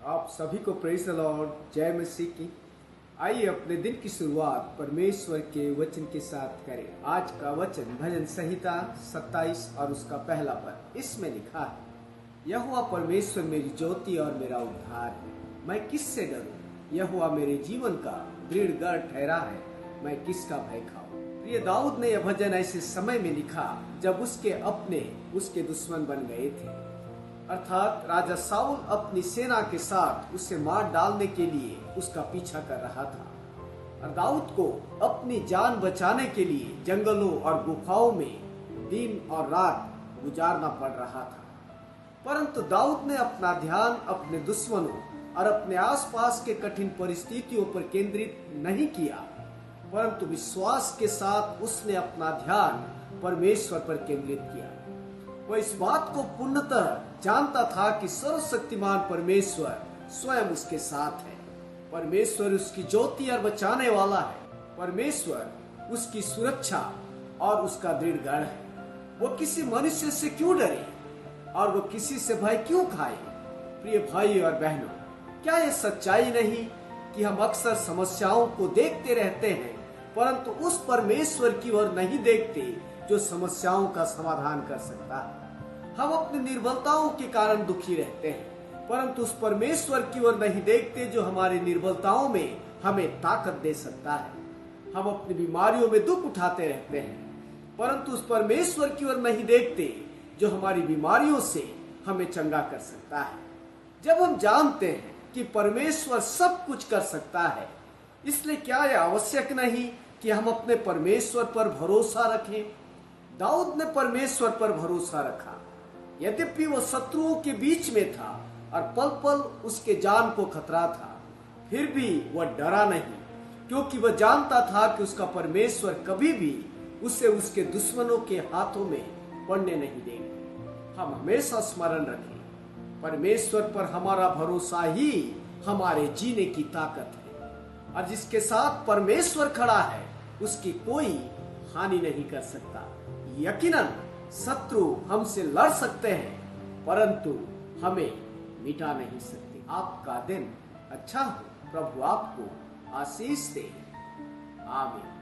आप सभी को प्रेज़ द लॉर्ड, जय मसीह की। आइए अपने दिन की शुरुआत परमेश्वर के वचन के साथ करें। आज का वचन भजन संहिता 27 और उसका पहला पद। इसमें लिखा है, यहोवा परमेश्वर मेरी ज्योति और मेरा उद्धार है, मैं किससे डरूं? यहोवा मेरे जीवन का दृढ़ गढ़ ठहरा है, मैं किसका भय खाऊं? प्रिय दाऊद ने यह भजन ऐसे समय में लिखा जब उसके अपने उसके दुश्मन बन गए थे, अर्थात राजा साउल अपनी सेना के साथ उसे मार डालने के लिए उसका पीछा कर रहा था और दाऊद को अपनी जान बचाने के लिए जंगलों और गुफाओं में दिन और रात गुजारना पड़ रहा था। परंतु दाऊद ने अपना ध्यान अपने दुश्मनों और अपने आसपास के कठिन परिस्थितियों पर केंद्रित नहीं किया, परंतु विश्वास के साथ उसने अपना ध्यान परमेश्वर पर केंद्रित किया। वह इस बात को पूर्णतः जानता था कि सर्वशक्तिमान परमेश्वर स्वयं उसके साथ है। परमेश्वर उसकी ज्योति और बचाने वाला है। परमेश्वर उसकी सुरक्षा और उसका दृढ़ गढ़ है। वो किसी मनुष्य से क्यों डरे और वो किसी से भय क्यों खाए? प्रिय भाई और बहनों, क्या यह सच्चाई नहीं कि हम अक्सर समस्याओं को देखते रहते हैं, परंतु उस परमेश्वर की ओर नहीं देखते जो समस्याओं का समाधान कर सकता है। हम अपनी निर्बलताओं के कारण दुखी रहते हैं, परंतु उस परमेश्वर की ओर नहीं देखते जो हमारी निर्बलताओं में हमें ताकत दे सकता है। हम अपनी बीमारियों में दुख उठाते रहते हैं, परंतु उस परमेश्वर की ओर नहीं देखते जो हमारी बीमारियों से हमें चंगा कर सकता है। जब हम जानते हैं कि परमेश्वर सब कुछ कर सकता है, इसलिए क्या यह आवश्यक नहीं कि हम अपने परमेश्वर पर भरोसा रखें? दाऊद ने परमेश्वर पर भरोसा रखा, यद्यपि वो शत्रुओं के बीच में था और पल पल उसके जान को खतरा था, फिर भी वह डरा नहीं, क्योंकि वह जानता था कि उसका परमेश्वर कभी भी उसे उसके दुश्मनों के हाथों में पड़ने नहीं देंगे। हम हमेशा स्मरण रखें, परमेश्वर पर हमारा भरोसा ही हमारे जीने की ताकत है, और जिसके साथ परमेश्वर खड़ा है उसकी कोई हानि नहीं कर सकता। यकीनन शत्रु हमसे लड़ सकते हैं, परंतु हमें मिटा नहीं सकते। आपका दिन अच्छा हो, प्रभु आपको आशीष दे। आमीन।